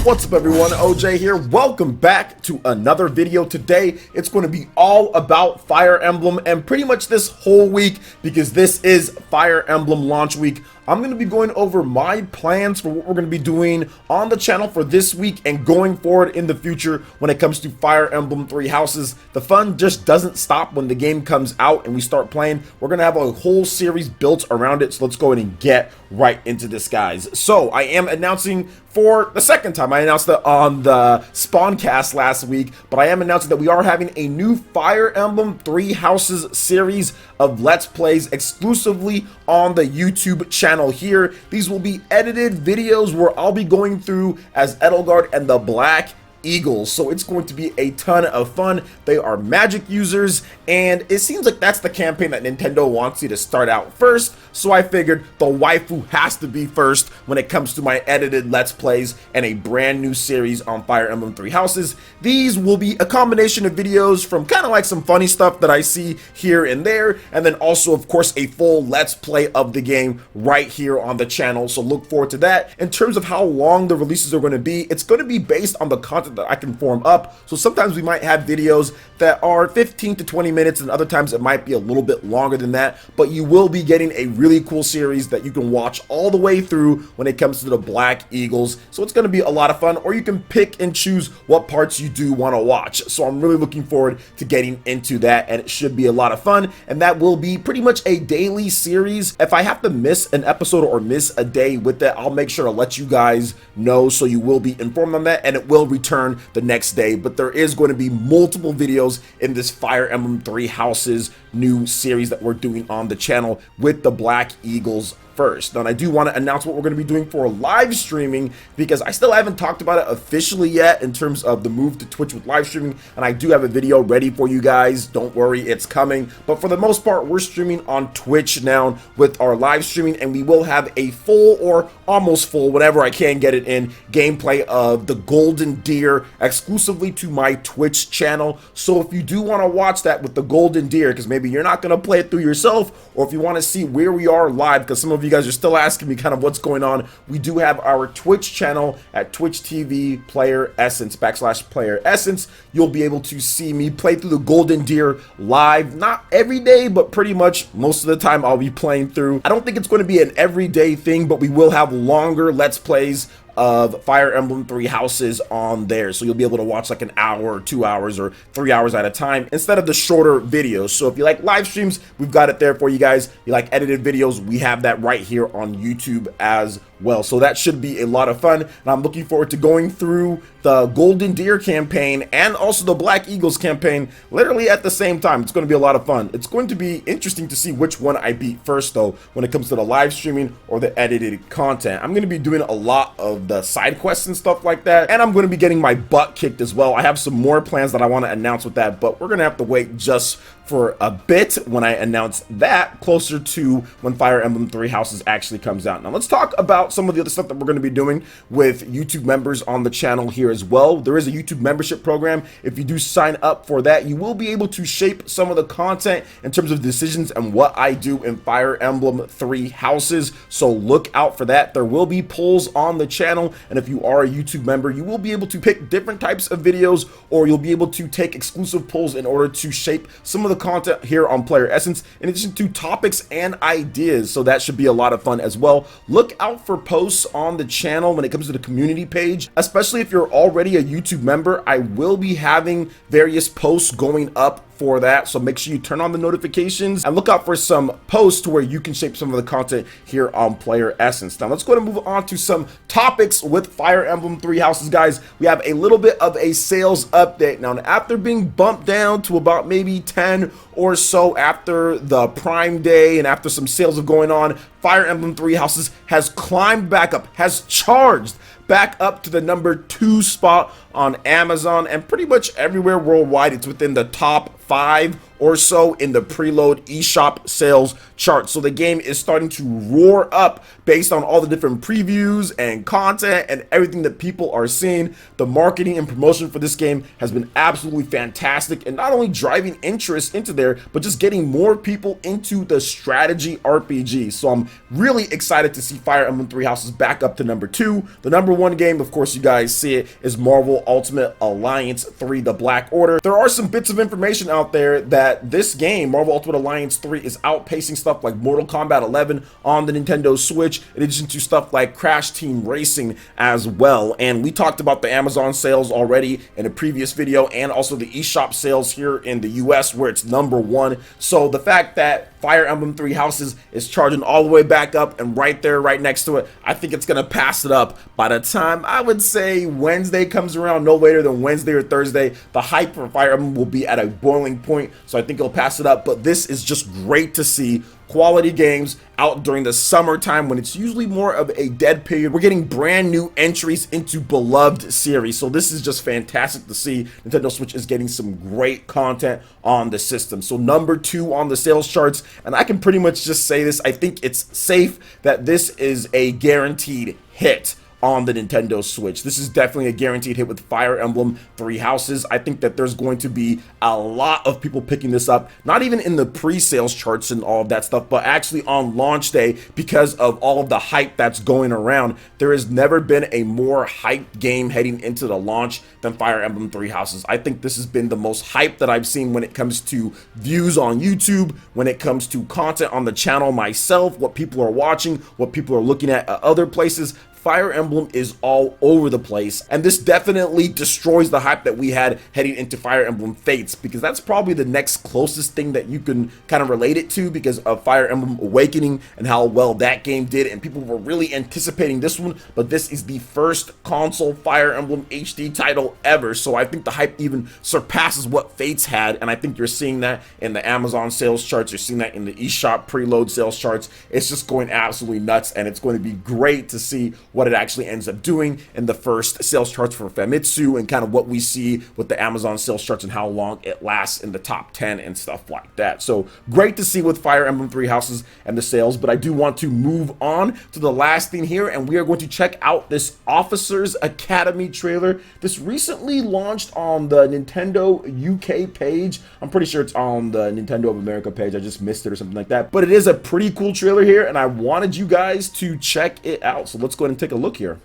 What's up everyone, OJ here. Welcome back to another video. Today it's going to be all about Fire Emblem and pretty much this whole week, because this is Fire Emblem launch week. I'm going to be going over my plans for what we're going to be doing on the channel for this week and going forward in the future when it comes to Fire Emblem Three Houses. The fun just doesn't stop when the game comes out and we start playing. We're going to have a whole series built around it, so let's go ahead and get right into this, guys. So I am announcing for the second time. I announced it on the Spawncast last week, but I am announcing that we are having a new Fire Emblem Three Houses series of Let's Plays exclusively on the YouTube channel here. These will be edited videos where I'll be going through as Edelgard and the Black Eagles, so it's going to be a ton of fun. They are magic users, and it seems like that's the campaign that Nintendo wants you to start out first, so I figured the waifu has to be first when it comes to my edited Let's Plays and a brand new series on Fire Emblem Three Houses. These will be a combination of videos from kind of like some funny stuff that I see here and there, and then also of course a full Let's Play of the game right here on the channel, so look forward to that. In terms of how long the releases are going to be, it's going to be based on the content that I can form up. So sometimes we might have videos that are 15 to 20 minutes, and other times it might be a little bit longer than that, but you will be getting a really cool series that you can watch all the way through when it comes to the Black Eagles. So it's going to be a lot of fun, or you can pick and choose what parts you do want to watch. So I'm really looking forward to getting into that, and it should be a lot of fun, and that will be pretty much a daily series. If I have to miss an episode or miss a day with that, I'll make sure to let you guys know, so you will be informed on that, and it will return the next day. But there is going to be multiple videos in this Fire Emblem Three Houses new series that we're doing on the channel with the Black Eagles first. Now, and I do want to announce what we're going to be doing for live streaming, because I still haven't talked about it officially yet in terms of the move to Twitch with live streaming, and I do have a video ready for you guys. Don't worry, it's coming. But for the most part, we're streaming on Twitch now with our live streaming, and we will have a full or almost full, whenever I can get it in, gameplay of the Golden Deer exclusively to my Twitch channel. So if you do want to watch that with the Golden Deer, because maybe you're not going to play it through yourself, or if you want to see where we are live, because some of you guys are still asking me kind of what's going on, we do have our Twitch channel at Twitch TV PlayerEssence /PlayerEssence. You'll be able to see me play through the Golden Deer live, not every day, but pretty much most of the time I'll be playing through. I don't think it's going to be an everyday thing, but we will have longer Let's Plays of Fire Emblem Three Houses on there, so you'll be able to watch like an hour or 2 hours or 3 hours at a time instead of the shorter videos. So if you like live streams, we've got it there for you guys. You like edited videos, we have that right here on YouTube as well. So that should be a lot of fun, and I'm looking forward to going through the Golden Deer campaign and also the Black Eagles campaign literally at the same time. It's going to be a lot of fun. It's going to be interesting to see which one I beat first, though, when it comes to the live streaming or the edited content. I'm going to be doing a lot of the side quests and stuff like that, and I'm going to be getting my butt kicked as well. I have some more plans that I want to announce with that, but we're going to have to wait just for a bit when I announce that, closer to when Fire Emblem Three Houses actually comes out. Now let's talk about some of the other stuff that we're going to be doing with YouTube members on the channel here as well. There is a YouTube membership program. If you do sign up for that, you will be able to shape some of the content in terms of decisions and what I do in Fire Emblem Three Houses, so look out for that. There will be polls on the channel, and if you are a YouTube member, you will be able to pick different types of videos, or you'll be able to take exclusive polls in order to shape some of the content here on PlayerEssence, in addition to topics and ideas. So that should be a lot of fun as well. Look out for posts on the channel when it comes to the community page, especially if you're already a YouTube member. I will be having various posts going up for that, so make sure you turn on the notifications and look out for some posts where you can shape some of the content here on PlayerEssence. Now let's go ahead and move on to some topics with Fire Emblem Three Houses, guys. We have a little bit of a sales update now. After being bumped down to about maybe 10 or so after the Prime Day and after some sales are going on, Fire Emblem Three Houses has climbed back up, has charged back up to the #2 spot on Amazon, and pretty much everywhere worldwide it's within the top 5 or so in the preload eShop sales chart. So the game is starting to roar up based on all the different previews and content and everything that people are seeing. The marketing and promotion for this game has been absolutely fantastic, and not only driving interest into there, but just getting more people into the strategy RPG. So I'm really excited to see Fire Emblem Three Houses back up to number 2. The number 1 game, of course, you guys see it, is Marvel Ultimate Alliance 3: The Black Order. There are some bits of information out there that this game, Marvel Ultimate Alliance 3, is outpacing stuff like Mortal Kombat 11 on the Nintendo Switch, in addition to stuff like Crash Team Racing as well. And we talked about the Amazon sales already in a previous video, and also the eShop sales here in the US, where it's number 1. So the fact that Fire Emblem Three Houses is charging all the way back up and right there, right next to it, I think it's gonna pass it up by the time, I would say, Wednesday comes around. No later than Wednesday or Thursday, the hype for Fire Emblem will be at a boiling point, so I think it'll pass it up. But this is just great to see quality games out during the summertime when it's usually more of a dead period. We're getting brand new entries into beloved series, so this is just fantastic to see. Nintendo Switch is getting some great content on the system. So number 2 on the sales charts, and I can pretty much just say this, I think it's safe that this is a guaranteed hit on the Nintendo Switch. This is definitely a guaranteed hit with Fire Emblem Three Houses. I think that there's going to be a lot of people picking this up, not even in the pre-sales charts and all of that stuff, but actually on launch day, because of all of the hype that's going around. There has never been a more hyped game heading into the launch than Fire Emblem Three Houses. I think this has been the most hype that I've seen when it comes to views on YouTube, when it comes to content on the channel myself, what people are watching, what people are looking at other places. Fire Emblem is all over the place, and this definitely destroys the hype that we had heading into Fire Emblem Fates, because that's probably the next closest thing that you can kind of relate it to, because of Fire Emblem Awakening and how well that game did, and people were really anticipating this one. But this is the first console Fire Emblem HD title ever, so I think the hype even surpasses what Fates had, and I think you're seeing that in the Amazon sales charts, you're seeing that in the eShop preload sales charts. It's just going absolutely nuts, and it's going to be great to see what it actually ends up doing in the first sales charts for Famitsu, and kind of what we see with the Amazon sales charts and how long it lasts in the top 10 and stuff like that. So great to see with Fire Emblem Three Houses and the sales. But I do want to move on to the last thing here, and we are going to check out this Officers Academy trailer. This recently launched on the Nintendo UK page. I'm pretty sure it's on the Nintendo of America page. I just missed it or something like that. But it is a pretty cool trailer here, and I wanted you guys to check it out. So let's go ahead and take a look here.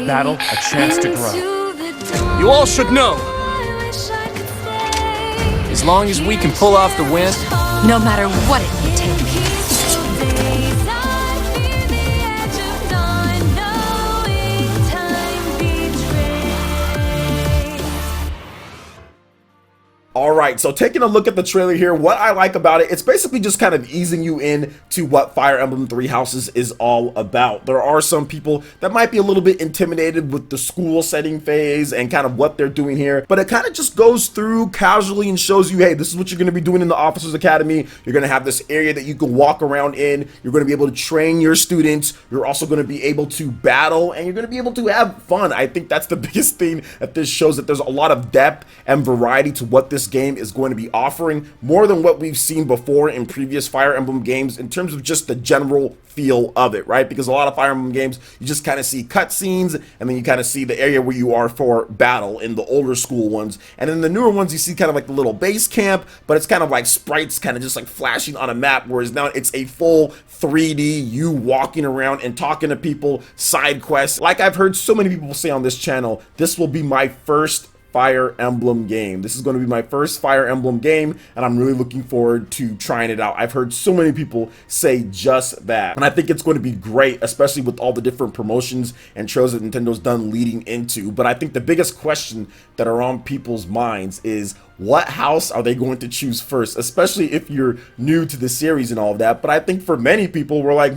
Battle, a chance to grow. You all should know, as long as we can pull off the win, no matter what it may take. All right. right, so taking a look at the trailer here, what I like about it, it's basically just kind of easing you in to what Fire Emblem Three Houses is all about. There are some people that might be a little bit intimidated with the school setting phase and kind of what they're doing here, but it kind of just goes through casually and shows you, hey, this is what you're going to be doing in the Officers Academy. You're going to have this area that you can walk around in. You're going to be able to train your students. You're also going to be able to battle, and you're going to be able to have fun. I think that's the biggest thing that this shows, that there's a lot of depth and variety to what this game is going to be offering, more than what we've seen before in previous Fire Emblem games in terms of just the general feel of it, right? Because a lot of Fire Emblem games, you just kind of see cutscenes, and then you kind of see the area where you are for battle in the older school ones, and in the newer ones you see kind of like the little base camp, but it's kind of like sprites kind of just like flashing on a map, whereas now it's a full 3D, you walking around and talking to people, side quests. Like I've heard so many people say on this channel, this will be my first Fire Emblem game. This is going to be my first Fire Emblem game, and I'm really looking forward to trying it out. I've heard so many people say just that, and I think it's going to be great, especially with all the different promotions and trailers that Nintendo's done leading into. But I think the biggest question that are on people's minds is, what house are they going to choose first, especially if you're new to the series and all of that. But I think for many people, we're like,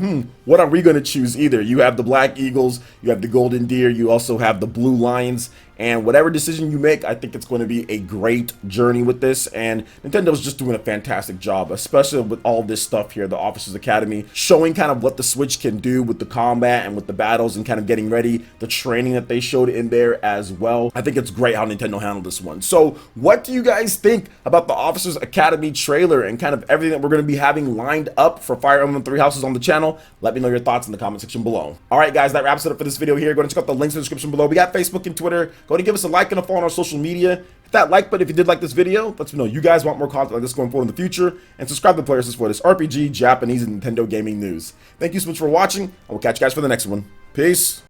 what are we going to choose? Either you have the Black Eagles, you have the Golden Deer, you also have the Blue Lions, and whatever decision you make, I think it's going to be a great journey with this, and Nintendo's just doing a fantastic job, especially with all this stuff here, the Officers Academy, showing kind of what the Switch can do with the combat and with the battles and kind of getting ready, the training that they showed in there as well. I think it's great how Nintendo handled this one. So what do you guys think about the Officers Academy trailer and kind of everything that we're going to be having lined up for Fire Emblem Three Houses on the channel? Let me know your thoughts in the comment section below. All right, guys, that wraps it up for this video here. Go and check out the links in the description below. We got Facebook and Twitter. Go and give us a like and a follow on our social media. Hit that like button if you did like this video. Let me know you guys want more content like this going forward in the future. And subscribe to PlayerEssence for this RPG, Japanese, and Nintendo gaming news. Thank you so much for watching. I will catch you guys for the next one. Peace.